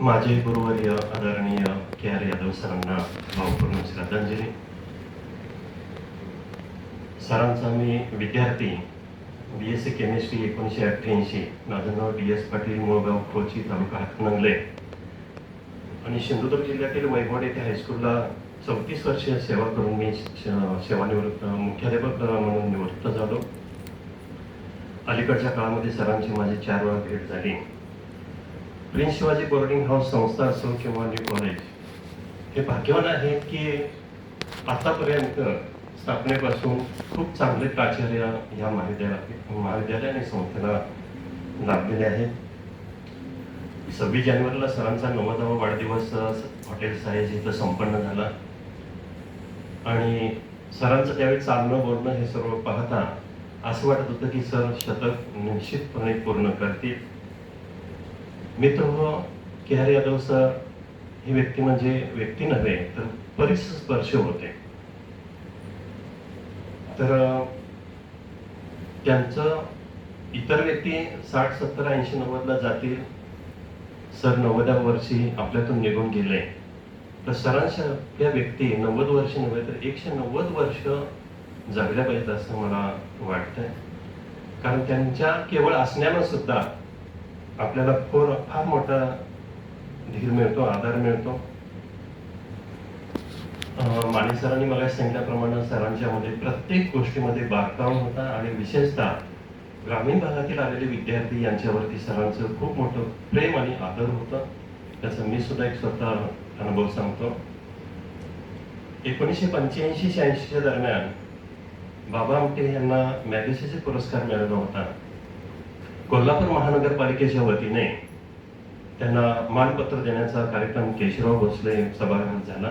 माझे गुरुवर्य आदरणीय के.आर. यादव सरांना भावपूर्ण श्रद्धांजली. सरांचा मी विद्यार्थी, BSc केमिस्ट्री 1988. माझं नाव DS पाटील, मुळगाव खोची, तालुका हातकणंगले आणि सिंधुदुर्ग जिल्ह्यातील वैभववाडी येथे हायस्कूलला 34 वर्षे सेवा करून मी सेवानिवृत्त मुख्याध्यापक म्हणून निवृत्त झालो. अलीकडच्या काळामध्ये सरांची माझी 4 वेळा भेट झाली. प्रिन्स शिवाजी बोर्डिंग हाऊस संस्था असो किंवा न्यू कॉलेज, हे भाग्यवान आहेत की आतापर्यंत स्थापनेपासून खूप चांगले प्राचार्य या महाविद्यालय आणि संस्थेला लाभलेले आहेत. 26 जानेवारीला सरांचा 90वा वाढदिवस हॉटेल साहेज इथं संपन्न झाला आणि सरांचं त्यावेळी चालणं बोलणं हे सर्व पाहता असं वाटत होतं की सर शतक निश्चितपणे पूर्ण करतील. मित्र हो, के.आर. यादव सर ही व्यक्ती म्हणजे व्यक्ती नव्हे तर परिस्पर्श होते. तर त्यांचं इतर व्यक्ती 60, 70, 80, 90ला जातील, सर 90व्या वर्षी आपल्यातून निघून गेले, तर सरांच्या व्यक्ती 90 वर्ष नव्हे तर 190 वर्ष जगल्या पाहिजेत असं मला वाटतंय. कारण त्यांच्या केवळ असण्यानं सुद्धा आपल्याला फार मोठा धीर मिळतो, आधार मिळतो. माने सरांनी मला सांगितल्याप्रमाणे सरांच्या मध्ये प्रत्येक गोष्टीमध्ये बारकाव होता आणि विशेषतः ग्रामीण भागातील आलेले विद्यार्थी यांच्यावरती सरांचं खूप मोठं प्रेम आणि आदर होतं. त्याचा मी सुद्धा एक स्वतः अनुभव सांगतो. 1985-86 दरम्यान बाबा आमटे यांना मॅगसेसे पुरस्कार मिळाला होता. कोल्हापूर महानगरपालिकेच्या वतीने त्यांना मानपत्र देण्याचा कार्यक्रम केशवराव भोसले सभागृहात झाला.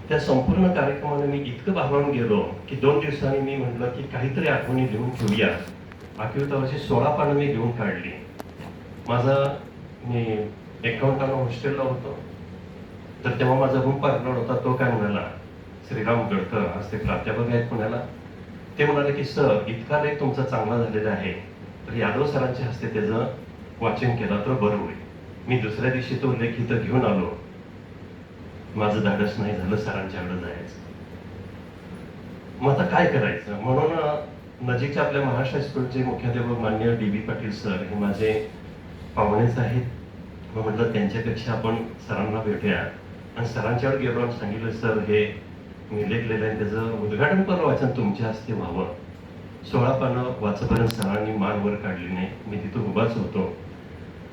त्या संपूर्ण कार्यक्रमाने मी इतकं भारावून गेलो की 2 दिवसांनी मी म्हटलं की काहीतरी आठवणी लिहून ठेवूया. 11वी वर्षी 16 पानं मी लिहून काढली. मी 51 हॉस्टेलला होतो, तर तेव्हा माझा रूम पार्टनर होता. तो काय म्हणाला, श्रीराम गडकर आज ते प्राध्यापक आहेत पुण्याला, ते म्हणाले की सर इतका लेख तुमचा चांगला झालेला आहे तर यादव सरांच्या हस्ते त्याचं वाचन केलं तर बरं होईल. मी दुसऱ्या दिवशी तो लेख इथं घेऊन आलो. माझं धाडस नाही झालं सरांच्याकडे जायचं. मग आता काय करायचं म्हणून नजीकच्या आपल्या महाराष्ट्र हायस्कूलचे मुख्याध्यापक माननीय DB पाटील सर हे माझे पाहुणेच आहेत. मग म्हटलं त्यांच्यापेक्षा आपण सरांना भेटूया आणि सरांच्याकडे गेलो आणि सांगितलं सर हे मी लेख लिहिलं आहे त्याचं उद्घाटनपर वाचन तुमच्या हस्ते व्हावं. 16 पानं वाचपर्यंत सरांनी मान वर काढली नाही. मी तिथं उभाच होतो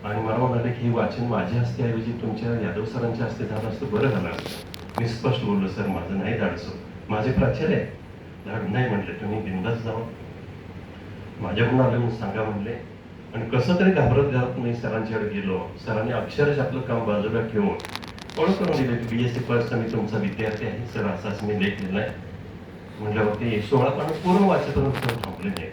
आणि मला म्हणाले की हे वाचन माझ्या हस्ते ऐवजी तुमच्या यादव सरांच्या हस्ते झालं असतं बरं झालं. मी स्पष्ट बोललो सर माझं नाही धाडसो, माझे प्राचार्य धाड नाही म्हटले, तुम्ही बिंदास जाऊ माझ्याकडून आलं म्हणून सांगा म्हणले. आणि कसं तरी घाबरत मी सरांच्याकडे गेलो. सरांनी अक्षरशः आपलं काम बाजूला ठेवून ओळख करून दिली की BSc फर्स्ट मी तुमचा विद्यार्थी आहे सर, असाच मी लेख लिहिलाय म्हटल्यावरती 16 पानं पूर्ण वाचन करून थांबले नाही.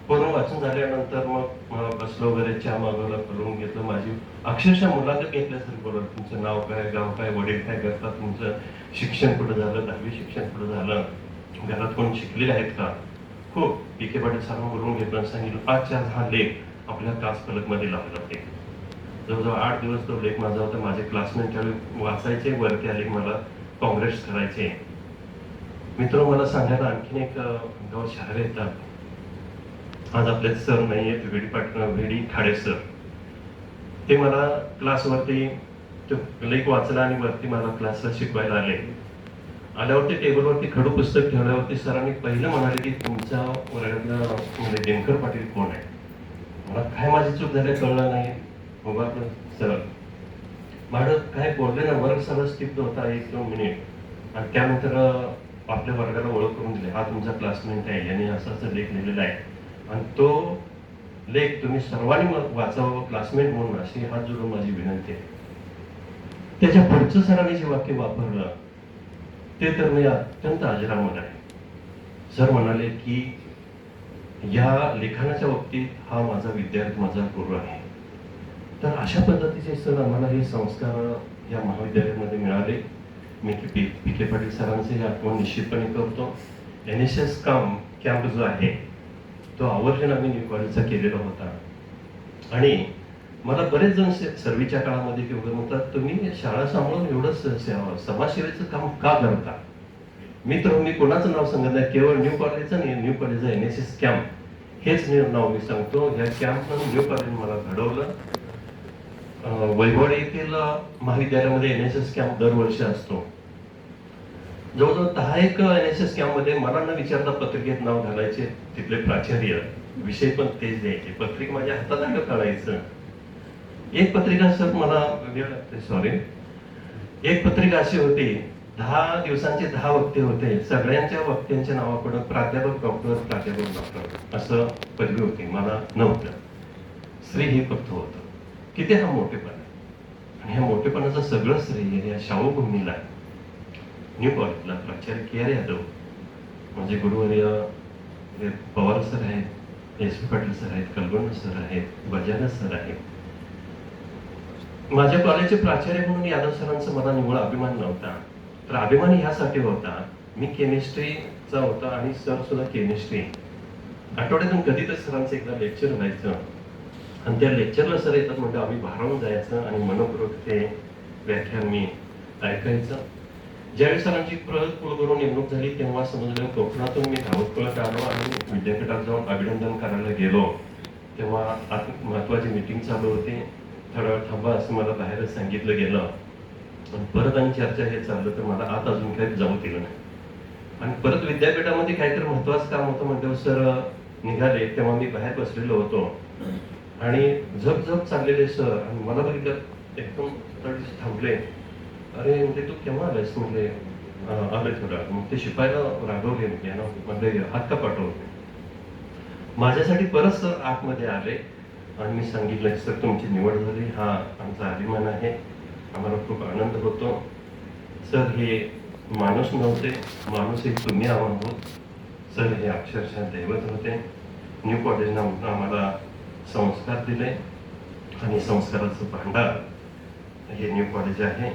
पूर्ण वाचन झाल्यानंतर मग बसलो वगैरे, चहा मागवला, करून घेतलं. माझी अक्षरशः मुलाखत घेतल्यासारखं बोलत, तुमचं नाव काय, गाव काय, वडील काय करतात, तुमचं शिक्षण कुठं झालं, 10वी शिक्षण कुठं झालं, घरात कोण शिकलेले आहेत का. खूप PK पाटील सरांना बोलवून घेतलं आणि सांगितलं 5-4 हा लेख आपल्या क्लास फलकमध्ये लावला. ते जवळजवळ 8 दिवस तो लेख माझा होता. माझे क्लासमेट त्यावेळी वाचायचे, वरती आले मला काँग्रेस करायचे. मित्र मला सांगायला आणखीन एक गाव शहर येतात. आज आपले सर नाही आहेत, VD खाडे सर, ते मला क्लासवरती लेख वाचला आणि वरती मला क्लासला शिकवायला आले. आल्यावरती टेबलवरती खडू पुस्तक ठेवल्यावरती सरांनी पहिलं म्हणाले की तुमच्या वर्गातला म्हणजे दिनकर पाटील कोण आहे. मला काय माझी चूक झाली कळलं नाही. उभा सर मॅडम काय बोलले ना, वर्ग सगळं स्टिप्ड होता 1-2 मिनिट आणि त्यानंतर आपल्या वर्गाला ओळख करून दिली, हा तुमचा क्लासमेट आहे, याने असं लेख लिहिलेला आहे आणि तो लेख तुम्ही सर्वांनी वाचावं क्लासमेट म्हणून, अशी हात जोडून माझी विनंती आहे. त्याच्या पुढचं सरांनी जे वाक्य वापरलं ते तर मी अत्यंत अजरामर आहे. सर म्हणाले की या लिखाणाच्या बाबतीत हा माझा विद्यार्थी, माझा गुरु आहे. तर अशा पद्धतीचे सर आम्हाला हे संस्कार या महाविद्यालयामध्ये मिळाले. मी PK पाटील सरांचे आठवण निश्चितपणे करतो. NSS कॅम्प जो आहे तो आवर्जून आम्ही न्यू कॉलेजचा केलेला होता आणि मला बरेच जण सर्वीच्या काळामध्ये किंवा म्हणतात तुम्ही शाळा सांभाळून एवढं समाजसेवेचं काम का करता. मी कोणाचं नाव सांगत नाही, केवळ न्यू कॉलेजचं नाही, न्यू कॉलेज NSS कॅम्प हेच नाव मी सांगतो. या कॅम्पनं न्यू कॉलेज मला घडवलं. वैभववाडी येथील महाविद्यालयामध्ये NSS कॅम्प दरवर्षी असतो. जवळजवळ 10 NSS कॅम्प मध्ये मला न विचारता पत्रिकेत नाव घालायचे तिथले प्राचार्य, विषय पण तेच द्यायचे. पत्रिका माझ्या हातात आलं कळायचं. एक पत्रिका सर मला वेळ लागते, सॉरी, एक पत्रिका अशी होती, 10 दिवसांचे 10 वक्ते होते. सगळ्यांच्या वक्त्यांच्या नावाकडं प्राध्यापक डॉक्टर असं पदवी होती. मला नव्हतं. श्री हे फक्त होतं. किती हा मोठेपणा. आणि ह्या मोठेपणाचं सगळं श्रेय या शाहू भूमीला, न्यू कॉलेजला प्राचार्य KR यादव म्हणजे गुरुवर्य पवार सर आहेत, SP पाटील सर आहेत, कलगुंड सर आहेत, बजाना सर आहेत. माझ्या कॉलेजचे प्राचार्य म्हणून यादव सरांचा मला निव्वळ अभिमान नव्हता. तर अभिमान ह्यासाठी होता, मी केमिस्ट्रीचा होता आणि सर सुद्धा केमिस्ट्री. आठवड्यातून कधी तर सरांचं एकदा लेक्चर व्हायचं आणि त्या लेक्चरला सर येतात म्हणजे आम्ही भारावून जायचं आणि मनपूर्वक ते व्याख्यान मी ऐकायचं. ज्यावेळी सरांची कुलगुरू नेमणूक झाली तेव्हा समजलं कोकणातून मी धावत पळत आलो आणि विद्यापीठात जाऊन अभिनंदन करायला गेलो. तेव्हा महत्वाची मीटिंग चालू होती. थोडा वेळ थांबा असं मला बाहेरच सांगितलं गेलं. पण परत आणि चर्चा हे चाललं तर मला आत अजून काही जाऊ दिलं नाही. आणि परत विद्यापीठामध्ये काहीतरी महत्वाचं काम होतं म्हणजे सर निघाले तेव्हा मी बाहेर बसलेलो होतो आणि झप चाललेले सर आणि मला बघितलं एकदम थांबले. अरे म्हणजे तू केव्हा आलायस म्हणजे आलोय थोडा. मग ते शिपायला रागवले म्हणजे हात का पाठवले. माझ्यासाठी परत सर आतमध्ये आले आणि मी सांगितलं की सर तुमची निवड झाली, हा आमचा अभिमान आहे, आम्हाला खूप आनंद होतो. सर हे माणूस नव्हते, माणूस हे तुम्ही आहोत. सर हे अक्षरशः दैवत होते. न्यू कॉलेजनं आम्हाला संस्कार दिले आणि संस्काराचं भांडार हे न्यू कॉलेज आहे.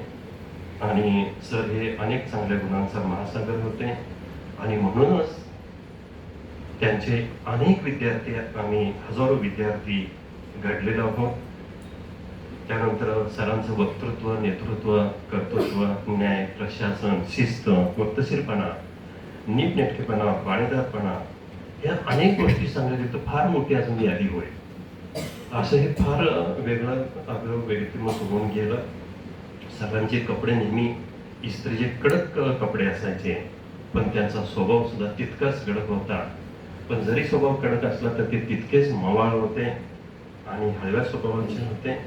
आणि सर हे अनेक चांगल्या गुणांचा महासागर होते आणि म्हणूनच त्यांचे अनेक विद्यार्थी, आम्ही हजारो विद्यार्थी घडलेलो आहोत. त्यानंतर सरांचं वक्तृत्व, नेतृत्व, कर्तृत्व, न्याय, प्रशासन, शिस्त, वक्तशीरपणा, नीटनेटकेपणा, पाणीदारपणा या अनेक गोष्टी सांगायच्या तर फार मोठी अजून यादी होईल. असं हे फार वेगळं व्यक्तिमत्व होऊन गेलं. सरांचे कपडे नेहमी इस्त्रीचे कडक कपडे असायचे, पण त्यांचा स्वभाव सुद्धा तितकाच कडक होता. पण जरी स्वभाव कडक असला तर ते तितकेच मवाळ होते आणि हळव्या स्वभावाचे होते.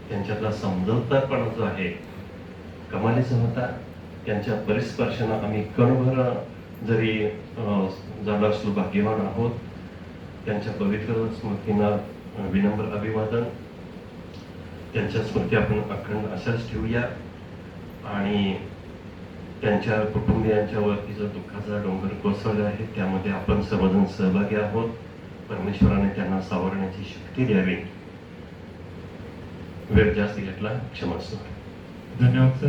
त्यांच्यातला समजूतदारपणा जो आहे कमालीचा होता. त्यांच्या परिस्पर्शानं आम्ही कणभर जरी झालो असलो भाग्यवान आहोत. त्यांच्या पवित्र स्मृतींना विनम्र अभिवादन. त्यांच्या स्मृती आपण अखंड अशाच ठेवूया आणि त्यांच्या कुटुंबियांच्या वरती जो दुःखाचा डोंगर कोसळला आहे त्यामध्ये आपण सर्वजण सहभागी आहोत. परमेश्वराने त्यांना सावरण्याची शक्ती द्यावी. वेळ जास्त घेतला, क्षमस्व. धन्यवाद सर.